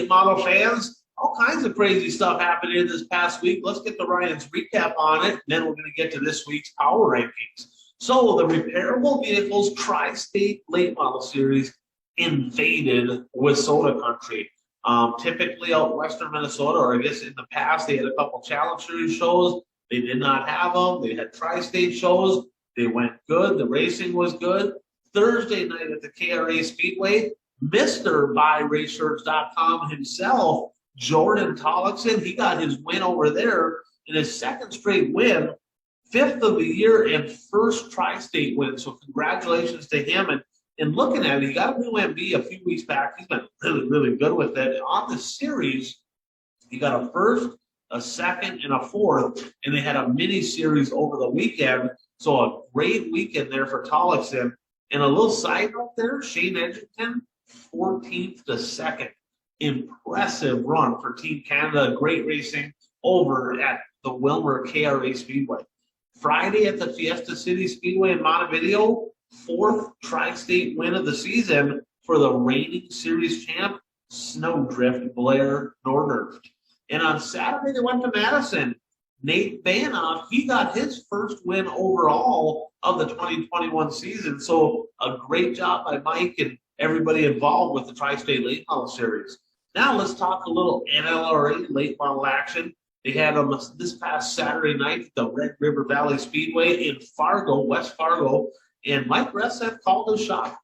late model fans, all kinds of crazy stuff happened in this past week. Let's get to Ryan's recap on it, and then we're going to get to this week's power rankings. So the repairable vehicles Tri-State Late Model Series invaded Wissota country. Typically out western Minnesota, or I guess in the past, they had a couple Challenge Series shows. They did not have them. They had Tri-State shows. They went good. The racing was good. Thursday night at the KRA Speedway, Mr. BuyRaceshirts.com himself, Jordan Tollickson, he got his win over there in his second straight win, 5th of the year and first Tri-State win. So congratulations to him. And looking at it, he got a new MB a few weeks back. He's been really, really good with it. And on the series, he got a first, a second, and a fourth. And they had a mini series over the weekend. So a great weekend there for Tollickson. And a little side note there, Shane Edgington, 14th to 2nd. Impressive run for Team Canada. Great racing over at the Wilmer KRA Speedway. Friday at the Fiesta City Speedway in Montevideo, 4th Tri-State win of the season for the reigning series champ, Snowdrift Blair Northern. And on Saturday, they went to Madison. Nate Banoff, he got his first win overall of the 2021 season. So a great job by Mike and everybody involved with the Tri-State Late Model Series. Now let's talk a little NLRA late model action. They had them this past Saturday night at the Red River Valley Speedway in Fargo, West Fargo. And Mike Reseth called his shot.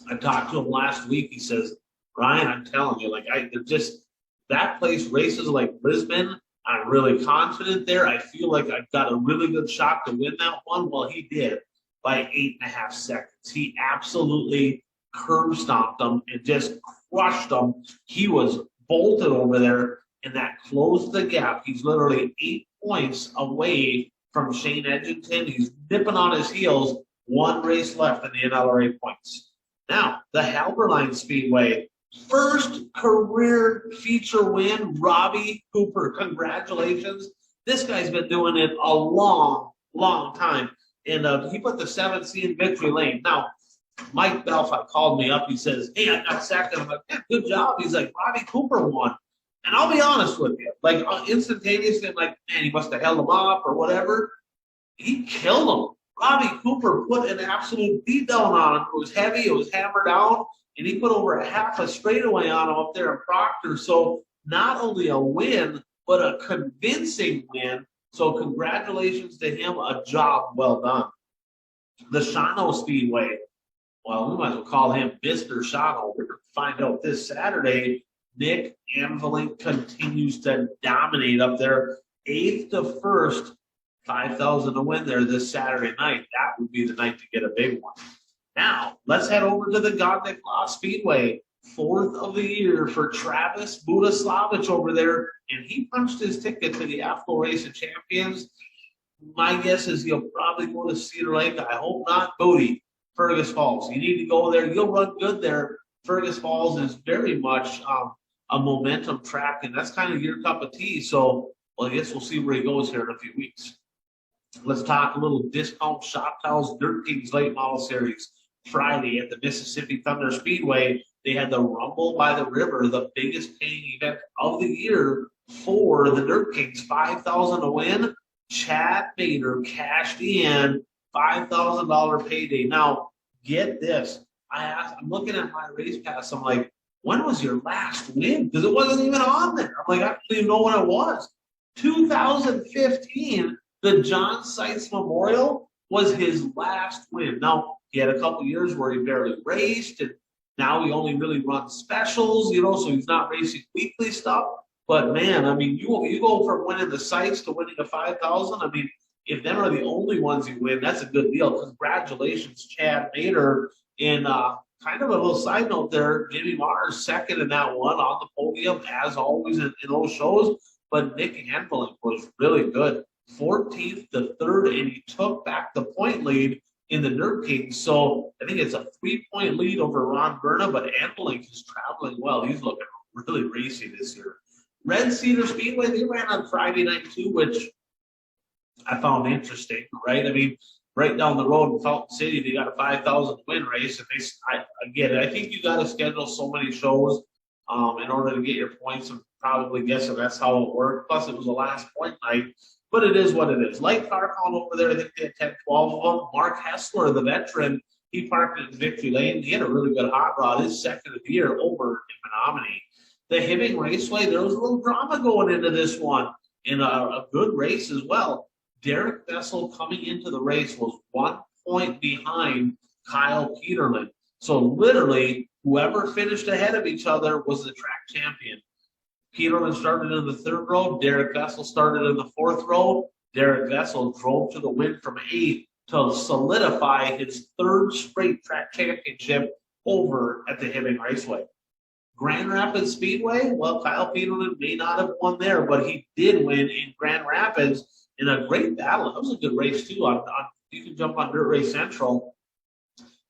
I talked to him last week. He says, Ryan, I'm telling you, they're just, that place races like Brisbane. I'm really confident there. I feel like I've got a really good shot to win that one. Well, he did by 8.5 seconds. He absolutely curb stomped them and just crushed them. He was bolted over there, and that closed the gap. He's literally 8 points away from Shane Edgington. He's nipping on his heels. One race left in the NLRA points. Now, the Halberline Speedway. First career feature win, Robbie Cooper. Congratulations. This guy's been doing it a long, long time. And he put the 7C in victory lane. Now, Mike Belfort called me up. He says, hey, I got second. I'm like, yeah, good job. He's like, Robbie Cooper won. And I'll be honest with you. Instantaneously, I'm like, man, he must have held him off or whatever. He killed him. Robbie Cooper put an absolute beat down on him. It was heavy. It was hammered down. And he put over a half a straightaway on him up there in Proctor. So not only a win, but a convincing win. So congratulations to him. A job well done. The Shawano Speedway. Well, we might as well call him Mr. Shawano. We're going to find out this Saturday. Nick Anveling continues to dominate up there. 8th to 1st. 5,000 to win there this Saturday night. That would be the night to get a big one. Now, let's head over to the Godnick Law Speedway. 4th of the year for Travis Budaslavich over there, and he punched his ticket to the AFCO Race of Champions. My guess is he'll probably go to Cedar Lake. I hope not. Booty, Fergus Falls. You need to go there. You'll run good there. Fergus Falls is very much a momentum track, and that's kind of your cup of tea. So, well, I guess we'll see where he goes here in a few weeks. Let's talk a little Discount Shop Towels Dirt Kings Late Model Series. Friday at the Mississippi Thunder Speedway, they had the Rumble by the River, the biggest paying event of the year for the Dirt Kings. 5,000 to win. Chad Bader cashed in $5,000 payday. Now, get this. I'm looking at my race pass. I'm like, when was your last win? Because it wasn't even on there. I'm like, I don't even know when it was. 2015. The John Seitz Memorial was his last win. Now, he had a couple years where he barely raced, and now he only really runs specials, so he's not racing weekly stuff. But, man, I mean, you go from winning the Seitz to winning a 5,000. I mean, if them are the only ones you win, that's a good deal. Congratulations, Chad Bader. And kind of a little side note there, Jimmy Mars second in that one on the podium, as always in those shows. But Nick Anveling was really good. 14th to 3rd, and he took back the point lead in the Dirt Kings. So I think it's a 3-point lead over Ron Berna, but Anveling is traveling well. He's looking really racy this year. Red Cedar Speedway, they ran on Friday night too, which I found interesting, right? I mean, right down the road in Fountain City, they got a 5,000 win race. And I get it. I think you got to schedule so many shows in order to get your points. I'm probably guessing that's how it worked. Plus, it was the last point night. But it is what it is. Light car count over there, I think they had 10, 12 of them. Mark Hessler, the veteran, he parked at Victory Lane. He had a really good hot rod, his second of the year over in Menominee. The Hibbing Raceway, there was a little drama going into this one, in a good race as well. Derek Vessel coming into the race was 1 point behind Kyle Peterman. So literally, whoever finished ahead of each other was the track champion. Peterman started in the third row. Derek Vessel started in the fourth row. Derek Vessel drove to the win from 8th to solidify his third straight track championship over at the Hibbing Raceway. Grand Rapids Speedway, well, Kyle Peterman may not have won there, but he did win in Grand Rapids in a great battle. That was a good race, too. You can jump on Dirt Race Central.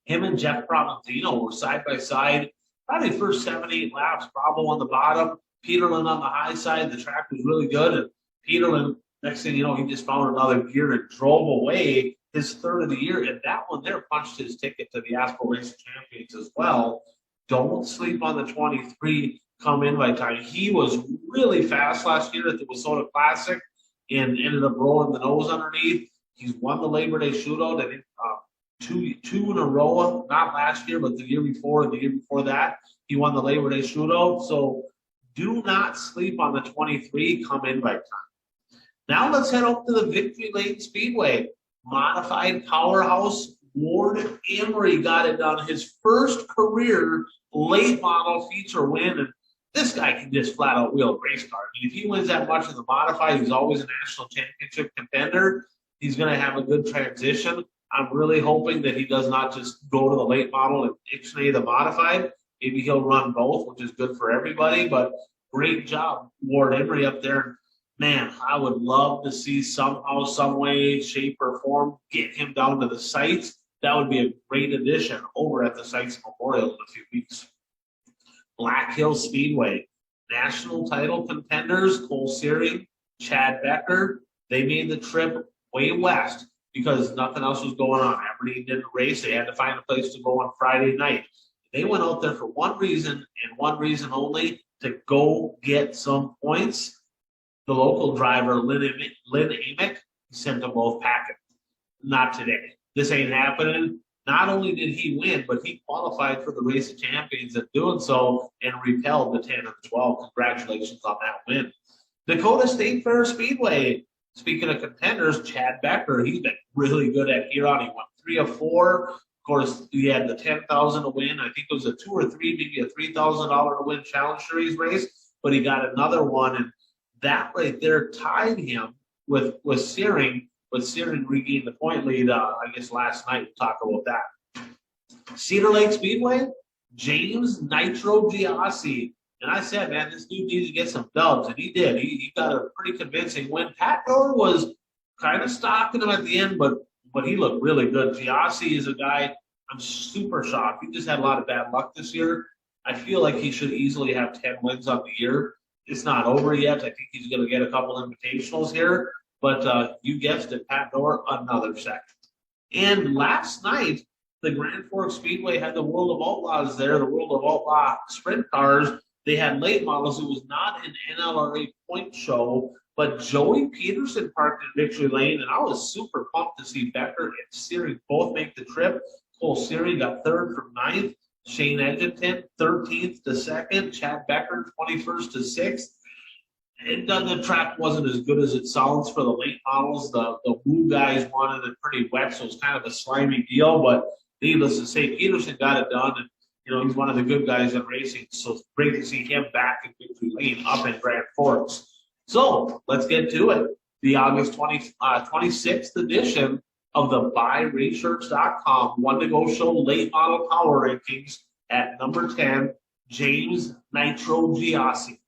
Him and Jeff Provenzino were side by side. Probably first 7-8 laps, Bravo on the bottom, Peterman on the high side. The track was really good. And Peterman, next thing you know, he just found another gear and drove away his third of the year. And that one there punched his ticket to the Aspen Race Champions as well. Don't sleep on the 23 come in by time. He was really fast last year at the Wissota Classic and ended up rolling the nose underneath. He's won the Labor Day Shootout, I think, two in a row, not last year, but the year before and the year before that. He won the Labor Day Shootout. So do not sleep on the 23 come in by time. Now let's head up to the Victory Lane Speedway. Modified powerhouse Ward Emery got it done. His first career late model feature win. And this guy can just flat out wheel a race car. I mean, if he wins that much in the modified, he's always a national championship contender. He's going to have a good transition. I'm really hoping that he does not just go to the late model and ixnay the modified. Maybe he'll run both, which is good for everybody. But great job, Ward Emery up there. Man, I would love to see somehow, some way, shape, or form get him down to the sites. That would be a great addition over at the Sites Memorial in a few weeks. Black Hills Speedway, national title contenders, Cole Searing, Chad Becker, they made the trip way west because nothing else was going on. Aberdeen didn't race. They had to find a place to go on Friday night. They went out there for one reason and one reason only, to go get some points. The local driver, Lynn Amick, sent them both packing. Not today. This ain't happening. Not only did he win, but he qualified for the Race of Champions in doing so and repelled the 10 and the 12. Congratulations on that win. Dakota State Fair Speedway. Speaking of contenders, Chad Becker, he's been really good at Huron. He won 3 of 4. Of course, he had the $10,000 to win. I think it was a 2 or 3, maybe a $3,000 to win Challenge Series race, but he got another one, and that right there tied him with Searing. But Searing regained the point lead, I guess, last night. We'll talk about that. Cedar Lake Speedway, James Nitro G.O.A.T. And I said, man, this dude needs to get some dubs, and he did. He got a pretty convincing win. Pat Dorr was kind of stalking him at the end, but he looked really good. G.O.A.T. is a guy I'm super shocked. He just had a lot of bad luck this year. I feel like he should easily have 10 wins on the year. It's not over yet. I think he's going to get a couple invitationals here. But you guessed it, Pat Dorr, another second. And last night, the Grand Forks Speedway had the World of Outlaws there, the World of Outlaw sprint cars. They had late models. It was not an NLRA point show, but Joey Peterson parked in Victory Lane, and I was super pumped to see Becker and Searing both make the trip. Cole Searing got 3rd from 9th. Shane Edgerton, 13th to 2nd. Chad Becker, 21st to 6th. And the track wasn't as good as it sounds for the late models. The Woo guys wanted it pretty wet, so it was kind of a slimy deal. But needless to say, Peterson got it done, and he's one of the good guys in racing. So it's great to see him back in Victory Lane up in Grand Forks. So let's get to it. The August 26th edition of the BuyResearch.com One to Go Show late model power rankings at number 10, James Nitro G.O.A.T.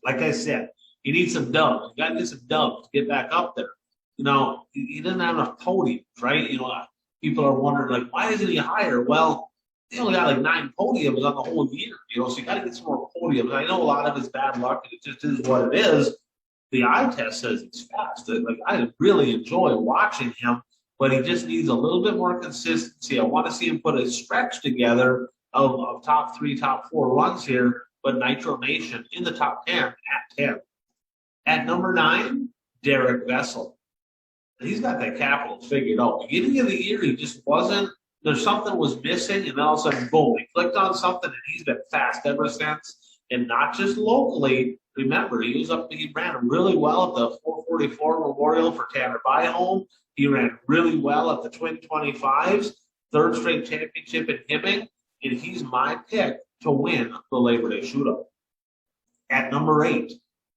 Like I said, you need some dubs. You got to get some dubs to get back up there. He doesn't have enough podiums, right? People are wondering, like, why isn't he higher? Well, he only got like 9 podiums on the whole year, so you got to get some more podiums. I know a lot of it's bad luck, and it just is what it is. The eye test says he's fast. Like, I really enjoy watching him, but he just needs a little bit more consistency. I want to see him put a stretch together of top 3, top 4 runs here but Nitro Nation in the top 10 at 10. At number 9, Derek Vessel. He's got that capital figured out. Beginning of the year, he just wasn't. There's something was missing, and all of a sudden, boom, he clicked on something, and he's been fast ever since. And not just locally. Remember, he ran really well at the 444 Memorial for Tanner Byholm. He ran really well at the Twin 25s, third straight championship in Hibbing, and he's my pick to win the Labor Day Shootout. At number 8,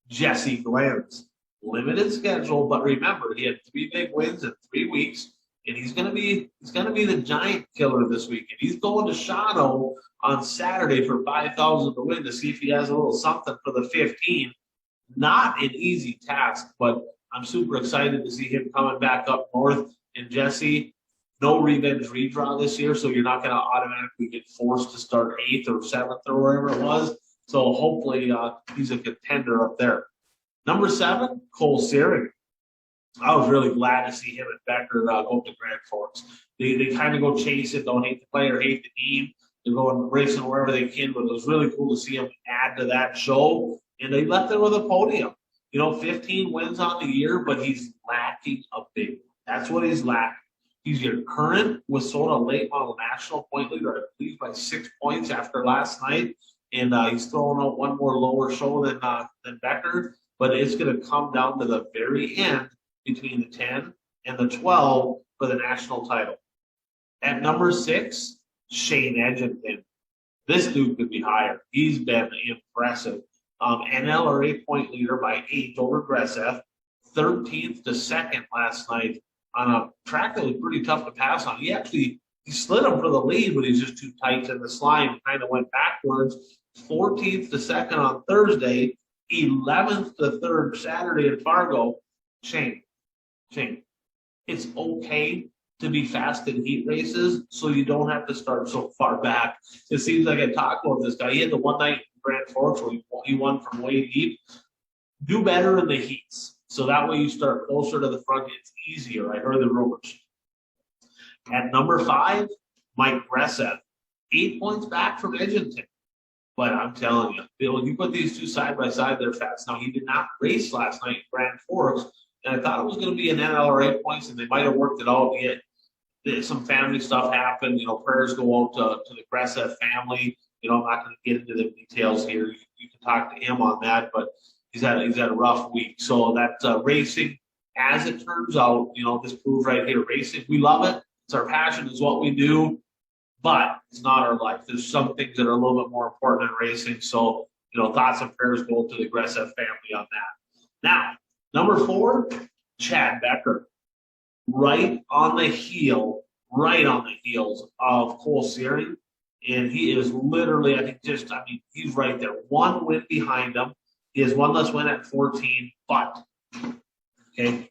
Jesse Glenns. Limited schedule, but remember, he had 3 big wins in 3 weeks, and he's gonna be the giant killer this week. And he's going to Shawano on Saturday for 5,000 to win to see if he has a little something for the 15. Not an easy task, but I'm super excited to see him coming back up north. And Jesse, no revenge redraw this year, so you're not going to automatically get forced to start 8th or 7th or wherever it was. So hopefully he's a contender up there. Number 7, Cole Searing. I was really glad to see him and Becker go up to Grand Forks. They kind of go chase it, don't hate the player, hate the team. They're going racing wherever they can, but it was really cool to see him add to that show. And they left it with a podium. 15 wins on the year, but he's lacking a big one. That's what he's lacking. He's your current WISSOTA late model national point leader, I believe by 6 points after last night. And he's throwing out one more lower show than Becker. But it's going to come down to the very end between the 10 and the 12 for the national title. At number 6, Shane Edgington. This dude could be higher. He's been impressive. NLRA point leader by 8 over Gresseth, 13th to 2nd last night on a track that was pretty tough to pass on. He slid him for the lead, but he's just too tight in the slime and kind of went backwards. 14th to 2nd on Thursday, 11th to 3rd Saturday in Fargo. Shane, it's okay to be fast in heat races, so you don't have to start so far back. It seems like I talked about this guy. He had the one night in Grand Forks where he won from way deep. Do better in the heats, so that way you start closer to the front. It's easier. I heard the rumors. At number 5, Mike Gresseth, 8 points back from Edgington. But I'm telling you, Bill, you put these two side by side, they're fast. Now, he did not race last night in Grand Forks, and I thought it was going to be an NLRA points, and they might have worked it out. Yet some family stuff happened. Prayers go out to the Gresseth family. I'm not going to get into the details here. You can talk to him on that, but he's had a rough week. So that racing, as it turns out, this proves right here, racing, we love it. It's our passion. It's what we do. But it's not our life. There's some things that are a little bit more important in racing. So, thoughts and prayers go to the Gresseth family on that. Now, number 4, Chad Becker. Right on the heels of Cole Searing. And he is literally, he's right there. 1 win behind him. He has 1 less win at 14, but he's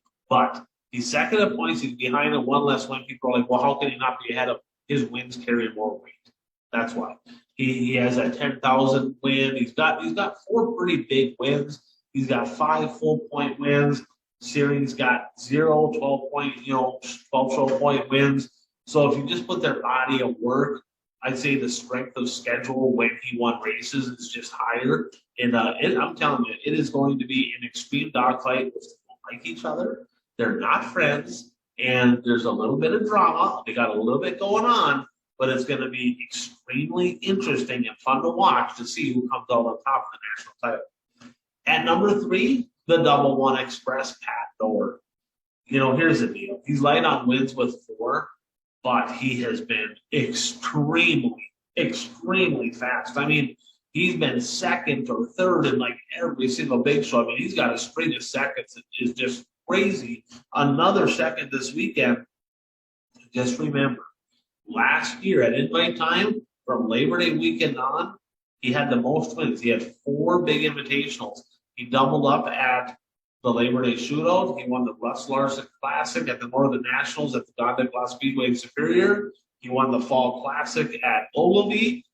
2nd at points. He's behind him, 1 less win. People are like, well, how can he not be ahead of him? His wins carry more weight. That's why. He has a 10,000 win. He's got 4 pretty big wins. He's got 5 full point wins. Searing's got 0, 12 point wins. So if you just put their body of work, I'd say the strength of schedule when he won races is just higher. And I'm telling you, it is going to be an extreme dogfight. They don't like each other. They're not friends. And there's a little bit of drama. They got a little bit going on, but it's going to be extremely interesting and fun to watch to see who comes out on top of the national title. At number 3, the Double One Express, Pat Doerr. Here's the deal. He's light on wins with 4, but he has been extremely fast. He's been 2nd or 3rd in every single big show. He's got a string of seconds that is just crazy. Another 2nd this weekend. Just remember, last year at invite time, from Labor Day weekend on, he had the most wins. He had 4 big invitationals. He doubled up at the Labor Day Shootout. He won the Russ Larson Classic at the Northern Nationals at the Gondik Glass Speedway in Superior. He won the Fall Classic at Ogilvie.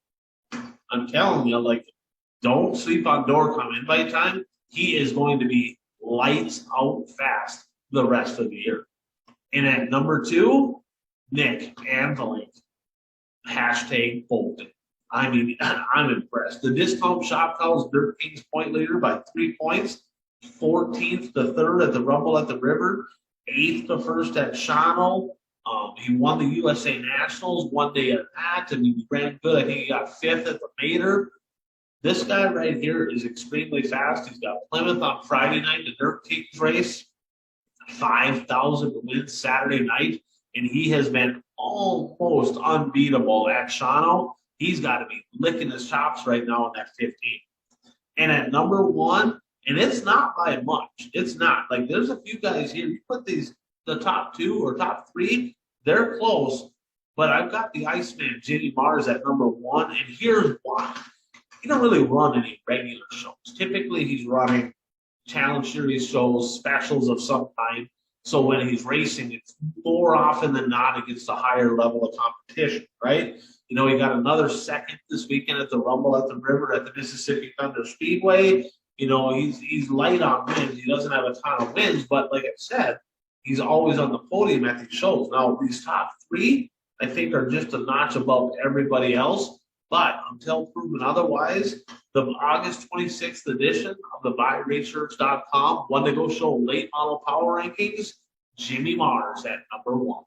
I'm telling you, don't sleep on Doerr come invite time. He is going to be lights out fast the rest of the year. And at number 2, Nick Anvilink. #Bolton. I mean, I'm impressed. The discount shop cows Dirt Kings point leader by 3 points. 14th to 3rd at the Rumble at the River. 8th to 1st at Shawano. He won the USA Nationals one day at that, and he ran good. I think he got 5th at the Mater. This guy right here is extremely fast. He's got Plymouth on Friday night, the Dirt Kings race. 5,000 to win Saturday night, and he has been almost unbeatable at Shawano. He's got to be licking his chops right now in that 15. And at number 1, and it's not by much. It's not. Like, there's a few guys here. You put the top 2 or top 3, they're close. But I've got the Iceman, Jimmy Mars, at number 1, and here's why. He don't really run any regular shows. Typically, he's running Challenge Series shows, specials of some kind. So when he's racing, it's more often than not against a higher level of competition, right? You know, he got another 2nd this weekend at the Rumble at the River at the Mississippi Thunder Speedway. You know, he's light on wins. He doesn't have a ton of wins, but like I said, he's always on the podium at these shows. Now, these top 3, I think, are just a notch above everybody else. But until proven otherwise, the August 26th edition of the BuyRaceShirts.com One to Go Show late model power rankings, Jimmy Mars at number 1.